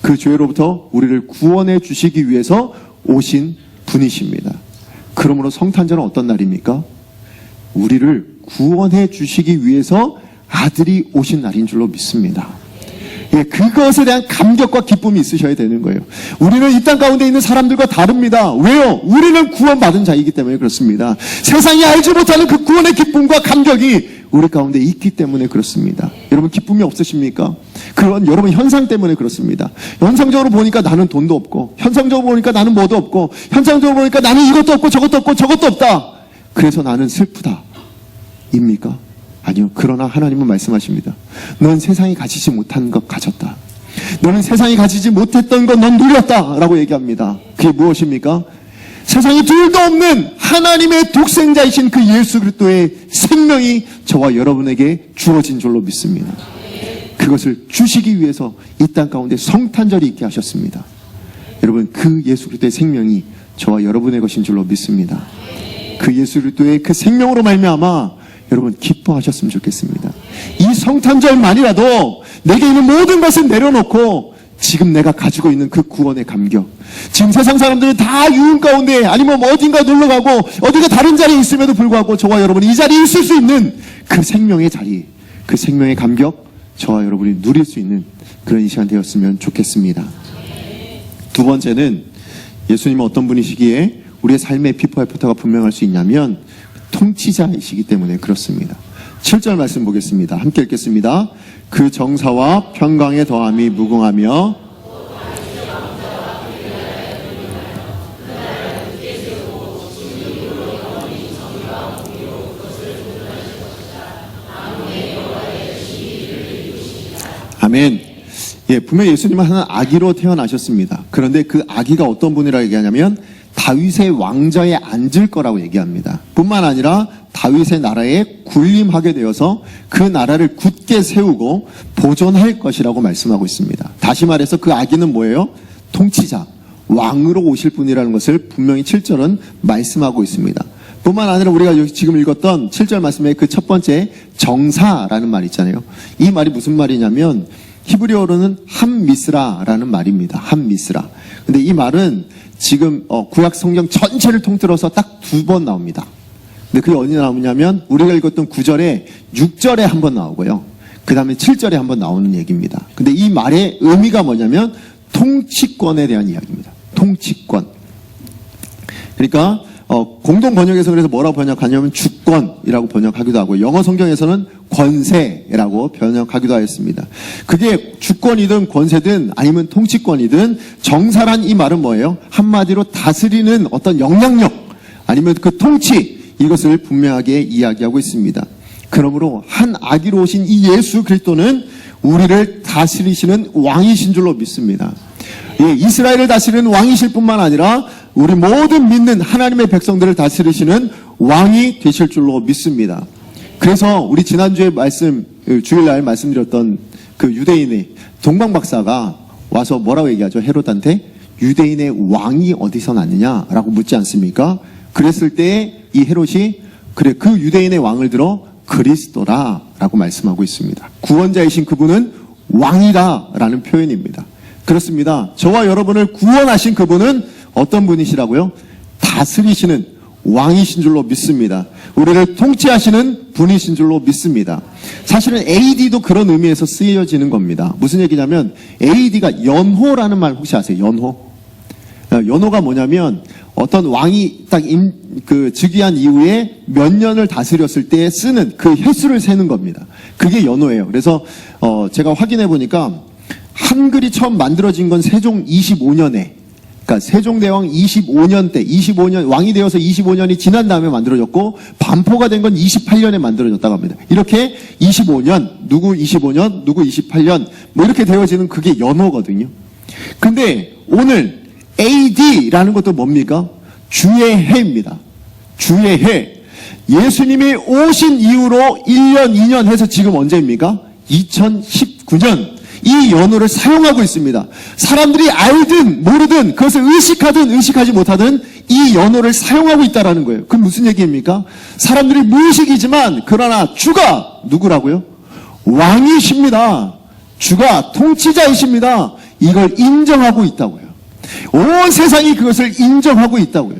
그 죄로부터 우리를 구원해 주시기 위해서 오신 분이십니다. 그러므로 성탄절은 어떤 날입니까? 우리를 구원해 주시기 위해서 아들이 오신 날인 줄로 믿습니다. 예, 그것에 대한 감격과 기쁨이 있으셔야 되는 거예요. 우리는 이 땅 가운데 있는 사람들과 다릅니다. 왜요? 우리는 구원받은 자이기 때문에 그렇습니다. 세상이 알지 못하는 그 구원의 기쁨과 감격이 우리 가운데 있기 때문에 그렇습니다. 여러분 기쁨이 없으십니까? 그건 여러분 현상 때문에 그렇습니다. 현상적으로 보니까 나는 돈도 없고, 현상적으로 보니까 나는 뭐도 없고, 현상적으로 보니까 나는 이것도 없고 저것도 없고 저것도 없다. 그래서 나는 슬프다. 입니까? 아니요. 그러나 하나님은 말씀하십니다. 넌 세상이 가지지 못한 것 가졌다. 너는 세상이 가지지 못했던 것 넌 누렸다. 라고 얘기합니다. 그게 무엇입니까? 세상에 둘도 없는 하나님의 독생자이신 그 예수 그리스도의 생명이 저와 여러분에게 주어진 줄로 믿습니다. 그것을 주시기 위해서 이 땅 가운데 성탄절이 있게 하셨습니다. 여러분 그 예수 그리스도의 생명이 저와 여러분의 것인 줄로 믿습니다. 그 예수 그리스도의 그 생명으로 말미암아 여러분 기뻐하셨으면 좋겠습니다. 이 성탄절만이라도 내게 있는 모든 것을 내려놓고 지금 내가 가지고 있는 그 구원의 감격, 지금 세상 사람들이 다 유흥 가운데 아니면 뭐 어딘가 놀러가고 어디가 다른 자리에 있음에도 불구하고 저와 여러분이 이 자리에 있을 수 있는 그 생명의 자리, 그 생명의 감격 저와 여러분이 누릴 수 있는 그런 이 시간 되었으면 좋겠습니다. 두 번째는 예수님은 어떤 분이시기에 우리의 삶의 비포 애프터가 분명할 수 있냐면 통치자이시기 때문에 그렇습니다. 7절 말씀 보겠습니다. 함께 읽겠습니다. 그 정사와 평강의 더함이 무궁하며 아멘. 예, 분명히 예수님은 하나는 아기로 태어나셨습니다. 그런데 그 아기가 어떤 분이라고 얘기하냐면 다윗의 왕좌에 앉을 거라고 얘기합니다. 뿐만 아니라 다윗의 나라에 군림하게 되어서 그 나라를 굳게 세우고 보존할 것이라고 말씀하고 있습니다. 다시 말해서 그 아기는 뭐예요? 통치자, 왕으로 오실 분이라는 것을 분명히 7절은 말씀하고 있습니다. 뿐만 아니라 우리가 지금 읽었던 7절 말씀의 그 첫 번째 정사라는 말 있잖아요. 이 말이 무슨 말이냐면 히브리어로는 함미스라라는 말입니다. 함미스라. 근데 이 말은 지금 구약 성경 전체를 통틀어서 딱 두 번 나옵니다. 근데 그게 어디 나오냐면 우리가 읽었던 9절에 6절에 한 번 나오고요. 그 다음에 7절에 한 번 나오는 얘기입니다. 근데 이 말의 의미가 뭐냐면 통치권에 대한 이야기입니다. 통치권. 그러니까 공동 번역에서 그래서 뭐라고 번역하냐면 주권이라고 번역하기도 하고 영어 성경에서는 권세라고 번역하기도 하였습니다. 그게 주권이든 권세든 아니면 통치권이든 정사란 이 말은 뭐예요? 한마디로 다스리는 어떤 영향력 아니면 그 통치 이것을 분명하게 이야기하고 있습니다. 그러므로 한 아기로 오신 이 예수 그리스도는 우리를 다스리시는 왕이신 줄로 믿습니다. 예, 이스라엘을 다스리는 왕이실 뿐만 아니라 우리 모든 믿는 하나님의 백성들을 다스리시는 왕이 되실 줄로 믿습니다. 그래서 우리 지난주에 주일날 말씀드렸던 그 유대인의 동방 박사가 와서 뭐라고 얘기하죠? 헤롯한테 유대인의 왕이 어디서 났느냐라고 묻지 않습니까? 그랬을 때 이 헤롯이 그래 그 유대인의 왕을 들어 그리스도라라고 말씀하고 있습니다. 구원자이신 그분은 왕이다라는 표현입니다. 그렇습니다. 저와 여러분을 구원하신 그분은 어떤 분이시라고요? 다스리시는 왕이신 줄로 믿습니다. 우리를 통치하시는 분이신 줄로 믿습니다. 사실은 AD도 그런 의미에서 쓰여지는 겁니다. 무슨 얘기냐면 AD가 연호라는 말 혹시 아세요? 연호? 연호가 뭐냐면 어떤 왕이 딱 즉위한 이후에 몇 년을 다스렸을 때 쓰는 그 횟수를 세는 겁니다. 그게 연호예요. 그래서 제가 확인해 보니까 한글이 처음 만들어진 건 세종 25년에 그러니까 세종대왕 25년 때 25년 왕이 되어서 25년이 지난 다음에 만들어졌고 반포가 된 건 28년에 만들어졌다고 합니다. 이렇게 25년 누구 25년 누구 28년 뭐 이렇게 되어지는 그게 연호거든요. 근데 오늘 AD라는 것도 뭡니까? 주의 해입니다. 주의 해. 예수님이 오신 이후로 1년 2년 해서 지금 언제입니까? 2019년 이 연호를 사용하고 있습니다. 사람들이 알든 모르든 그것을 의식하든 의식하지 못하든 이 연호를 사용하고 있다는 거예요. 그럼 무슨 얘기입니까? 사람들이 무의식이지만 그러나 주가 누구라고요? 왕이십니다. 주가 통치자이십니다. 이걸 인정하고 있다고요. 온 세상이 그것을 인정하고 있다고요.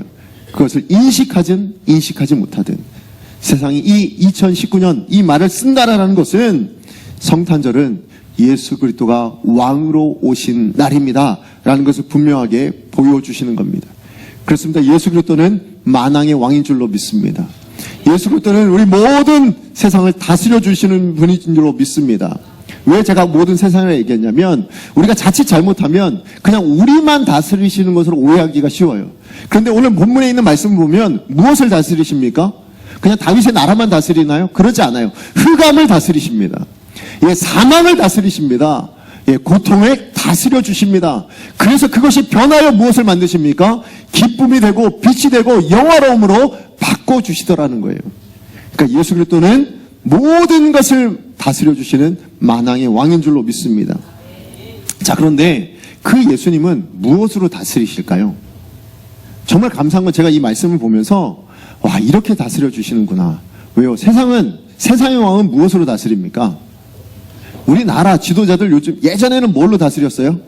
그것을 인식하든 인식하지 못하든 세상이 이 2019년 이 말을 쓴다라는 것은 성탄절은 예수 그리스도가 왕으로 오신 날입니다 라는 것을 분명하게 보여주시는 겁니다. 그렇습니다. 예수 그리스도는 만왕의 왕인 줄로 믿습니다. 예수 그리스도는 우리 모든 세상을 다스려 주시는 분인 줄로 믿습니다. 왜 제가 모든 세상을 얘기했냐면 우리가 자칫 잘못하면 그냥 우리만 다스리시는 것으로 오해하기가 쉬워요. 그런데 오늘 본문에 있는 말씀을 보면 무엇을 다스리십니까? 그냥 다윗의 나라만 다스리나요? 그러지 않아요. 흑암을 다스리십니다. 예, 사망을 다스리십니다. 예, 고통을 다스려 주십니다. 그래서 그것이 변하여 무엇을 만드십니까? 기쁨이 되고 빛이 되고 영화로움으로 바꿔주시더라는 거예요. 그러니까 예수 그리스도는 모든 것을 다스려 주시는 만왕의 왕인 줄로 믿습니다. 자, 그런데 그 예수님은 무엇으로 다스리실까요? 정말 감사한 건 제가 이 말씀을 보면서 와, 이렇게 다스려 주시는구나. 왜요? 세상의 왕은 무엇으로 다스립니까? 우리나라 지도자들 요즘 예전에는 뭘로 다스렸어요?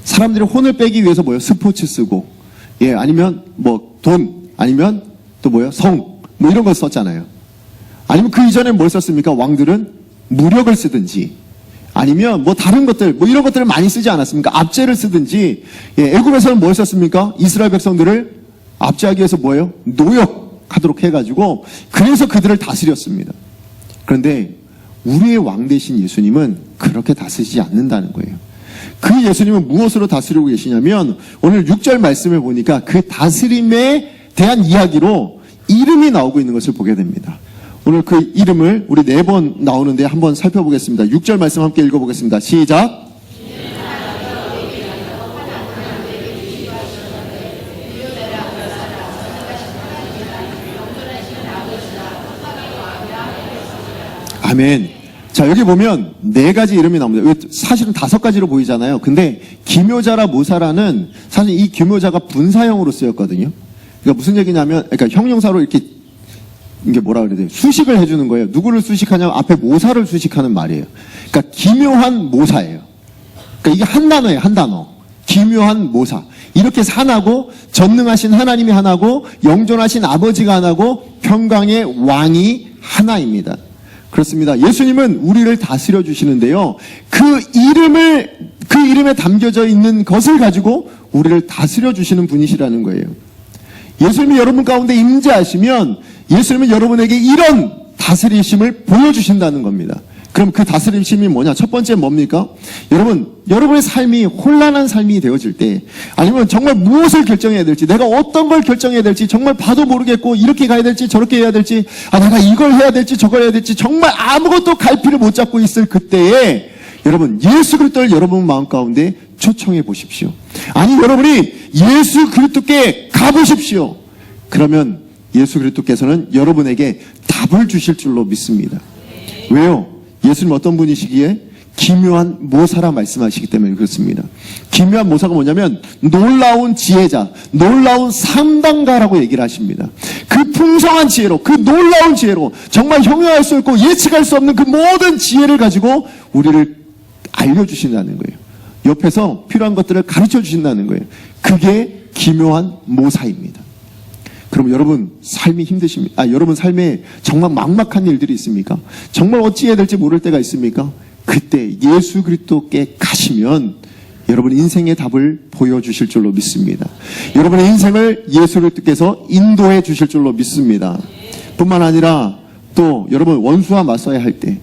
사람들이 혼을 빼기 위해서 뭐요? 스포츠 쓰고, 예, 아니면 뭐 돈, 아니면 또 뭐요? 성, 뭐 이런 거 썼잖아요. 아니면 그 이전에 뭘 썼습니까? 왕들은 무력을 쓰든지 아니면 뭐 다른 것들, 뭐 이런 것들을 많이 쓰지 않았습니까? 압제를 쓰든지. 애굽에서는 뭘 썼습니까? 이스라엘 백성들을 압제하기 위해서 뭐예요? 노역하도록 해가지고 그래서 그들을 다스렸습니다. 그런데 우리의 왕 대신 예수님은 그렇게 다스리지 않는다는 거예요. 그 예수님은 무엇으로 다스리고 계시냐면 오늘 6절 말씀을 보니까 그 다스림에 대한 이야기로 이름이 나오고 있는 것을 보게 됩니다. 오늘 그 이름을 우리 4번 나오는데 한번 살펴보겠습니다. 6절 말씀 함께 읽어보겠습니다. 시작. 아멘. 자, 여기 보면 4가지 이름이 나옵니다. 사실은 5가지로 보이잖아요. 근데 기묘자라 모사라는 사실 이 기묘자가 분사형으로 쓰였거든요. 그러니까 무슨 얘기냐면, 그러니까 형용사로 이렇게 이게 뭐라 그래야 돼요? 수식을 해주는 거예요. 누구를 수식하냐면 앞에 모사를 수식하는 말이에요. 그러니까 기묘한 모사예요. 그러니까 이게 한 단어예요, 한 단어. 기묘한 모사. 이렇게 하나고, 전능하신 하나님이 하나고, 영존하신 아버지가 하나고, 평강의 왕이 하나입니다. 그렇습니다. 예수님은 우리를 다스려 주시는데요. 그 이름에 담겨져 있는 것을 가지고 우리를 다스려 주시는 분이시라는 거예요. 예수님이 여러분 가운데 임재하시면 예수님은 여러분에게 이런 다스리심을 보여주신다는 겁니다. 그럼 그 다스리심이 뭐냐? 첫 번째 뭡니까? 여러분의 삶이 혼란한 삶이 되어질 때, 아니면 정말 무엇을 결정해야 될지, 내가 어떤 걸 결정해야 될지 정말 봐도 모르겠고, 이렇게 가야 될지 저렇게 해야 될지, 내가 이걸 해야 될지 저걸 해야 될지 정말 아무것도 갈피를 못 잡고 있을 그때에 여러분 예수 그리스도를 여러분 마음 가운데 초청해 보십시오. 아니, 여러분이 예수 그리스도께 가보십시오. 그러면 예수 그리스도께서는 여러분에게 답을 주실 줄로 믿습니다. 왜요? 예수님 어떤 분이시기에? 기묘한 모사라 말씀하시기 때문에 그렇습니다. 기묘한 모사가 뭐냐면 놀라운 지혜자, 놀라운 상담가라고 얘기를 하십니다. 그 풍성한 지혜로, 그 놀라운 지혜로, 정말 형용할 수 없고 예측할 수 없는 그 모든 지혜를 가지고 우리를 알려주신다는 거예요. 옆에서 필요한 것들을 가르쳐 주신다는 거예요. 그게 기묘한 모사입니다. 그럼 여러분 삶이 힘드십니까? 여러분 삶에 정말 막막한 일들이 있습니까? 정말 어찌해야 될지 모를 때가 있습니까? 그때 예수 그리스도께 가시면 여러분 인생의 답을 보여주실 줄로 믿습니다. 여러분의 인생을 예수 그리스도께서 인도해 주실 줄로 믿습니다. 뿐만 아니라 또 여러분 원수와 맞서야 할 때,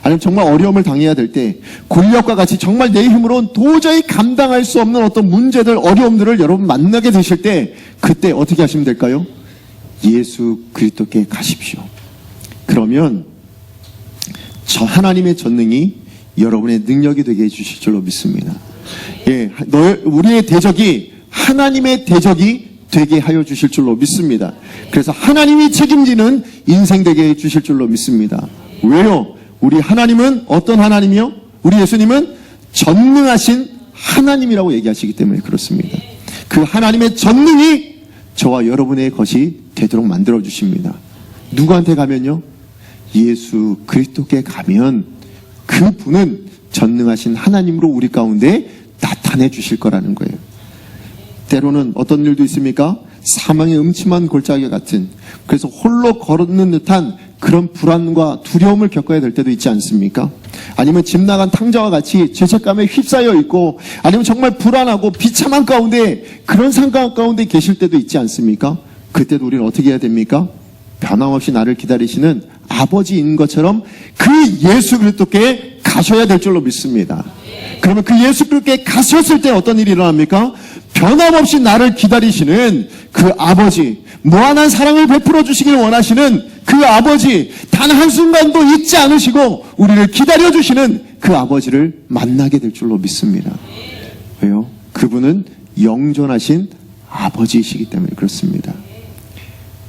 아니면 정말 어려움을 당해야 될 때, 권력과 같이 정말 내 힘으로는 도저히 감당할 수 없는 어떤 문제들, 어려움들을 여러분 만나게 되실 때, 그때 어떻게 하시면 될까요? 예수 그리스도께 가십시오. 그러면 저 하나님의 전능이 여러분의 능력이 되게 해주실 줄로 믿습니다. 우리의 대적이 하나님의 대적이 되게 하여 주실 줄로 믿습니다. 그래서 하나님이 책임지는 인생 되게 해주실 줄로 믿습니다. 왜요? 우리 하나님은 어떤 하나님이요? 우리 예수님은 전능하신 하나님이라고 얘기하시기 때문에 그렇습니다. 그 하나님의 전능이 저와 여러분의 것이 되도록 만들어 주십니다. 누구한테 가면요? 예수 그리스도께 가면 그분은 전능하신 하나님으로 우리 가운데 나타내 주실 거라는 거예요. 때로는 어떤 일도 있습니까? 사망의 음침한 골짜기 같은, 그래서 홀로 걸는 듯한 그런 불안과 두려움을 겪어야 될 때도 있지 않습니까? 아니면 집 나간 탕자와 같이 죄책감에 휩싸여 있고, 아니면 정말 불안하고 비참한 가운데, 그런 상황 가운데 계실 때도 있지 않습니까? 그때도 우리는 어떻게 해야 됩니까? 변함없이 나를 기다리시는 아버지인 것처럼 그 예수 그리스도께 가셔야 될 줄로 믿습니다. 그러면 그 예수 그리스도께 가셨을 때 어떤 일이 일어납니까? 변함없이 나를 기다리시는 그 아버지, 무한한 사랑을 베풀어 주시길 원하시는 그 아버지, 단 한순간도 잊지 않으시고 우리를 기다려 주시는 그 아버지를 만나게 될 줄로 믿습니다. 왜요? 그분은 영존하신 아버지이시기 때문에 그렇습니다.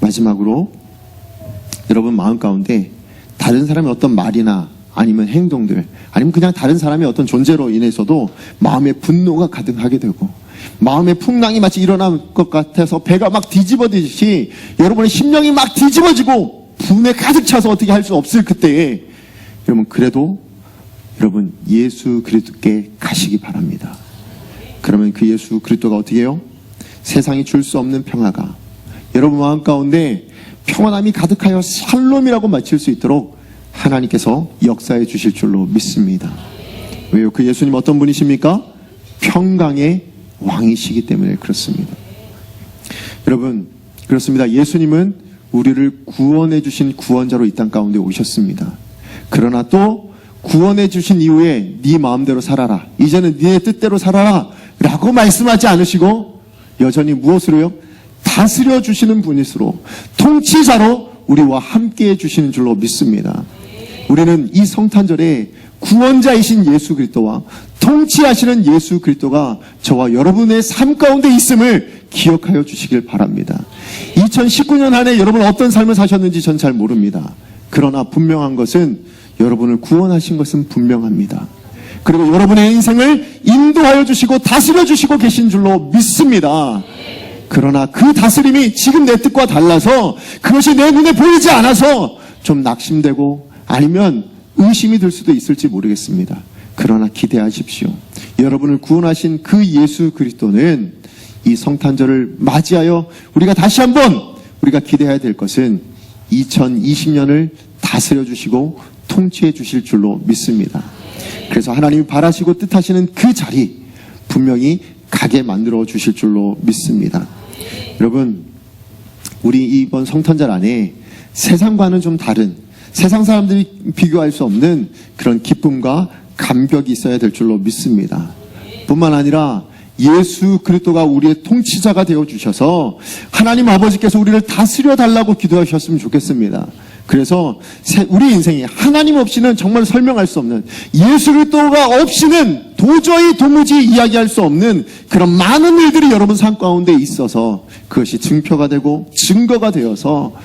마지막으로 여러분 마음 가운데 다른 사람의 어떤 말이나 아니면 행동들, 아니면 그냥 다른 사람의 어떤 존재로 인해서도 마음에 분노가 가득하게 되고, 마음의 풍랑이 마치 일어날 것 같아서 배가 막 뒤집어지듯이 여러분의 심령이 막 뒤집어지고 분에 가득 차서 어떻게 할 수 없을 그때에 여러분 그래도 여러분 예수 그리스도께 가시기 바랍니다. 그러면 그 예수 그리스도가 어떻게 해요? 세상이 줄 수 없는 평화가 여러분 마음 가운데 평안함이 가득하여 샬롬이라고 마칠 수 있도록 하나님께서 역사해 주실 줄로 믿습니다. 왜요? 그 예수님 어떤 분이십니까? 평강의 왕이시기 때문에 그렇습니다. 여러분, 그렇습니다. 예수님은 우리를 구원해 주신 구원자로 이 땅 가운데 오셨습니다. 그러나 또 구원해 주신 이후에 네 마음대로 살아라, 이제는 네 뜻대로 살아라 라고 말씀하지 않으시고 여전히 무엇으로요? 다스려 주시는 분이시로, 통치자로 우리와 함께 해주시는 줄로 믿습니다. 우리는 이 성탄절에 구원자이신 예수 그리스도와 통치하시는 예수 그리스도가 저와 여러분의 삶 가운데 있음을 기억하여 주시길 바랍니다. 2019년 한 해 여러분 어떤 삶을 사셨는지 전 잘 모릅니다. 그러나 분명한 것은 여러분을 구원하신 것은 분명합니다. 그리고 여러분의 인생을 인도하여 주시고 다스려 주시고 계신 줄로 믿습니다. 그러나 그 다스림이 지금 내 뜻과 달라서 그것이 내 눈에 보이지 않아서 좀 낙심되고 아니면 의심이 들 수도 있을지 모르겠습니다. 그러나 기대하십시오. 여러분을 구원하신 그 예수 그리스도는 이 성탄절을 맞이하여 우리가 다시 한번 우리가 기대해야 될 것은 2020년을 다스려 주시고 통치해 주실 줄로 믿습니다. 그래서 하나님이 바라시고 뜻하시는 그 자리 분명히 가게 만들어 주실 줄로 믿습니다. 여러분, 우리 이번 성탄절 안에 세상과는 좀 다른, 세상 사람들이 비교할 수 없는 그런 기쁨과 감격이 있어야 될 줄로 믿습니다. 뿐만 아니라 예수 그리스도가 우리의 통치자가 되어주셔서 하나님 아버지께서 우리를 다스려 달라고 기도하셨으면 좋겠습니다. 그래서 우리 인생이 하나님 없이는 정말 설명할 수 없는, 예수 그리스도가 없이는 도무지 이야기할 수 없는 그런 많은 일들이 여러분 삶 가운데 있어서 그것이 증표가 되고 증거가 되어서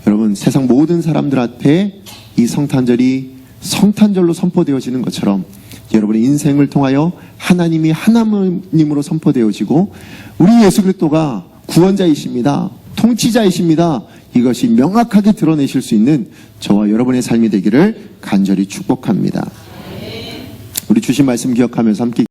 여러분 세상 모든 사람들 앞에 이 성탄절이 성탄절로 선포되어지는 것처럼 여러분의 인생을 통하여 하나님이 하나님으로 선포되어지고 우리 예수 그리스도가 구원자이십니다, 통치자이십니다, 이것이 명확하게 드러내실 수 있는 저와 여러분의 삶이 되기를 간절히 축복합니다. 우리 주신 말씀 기억하면서 함께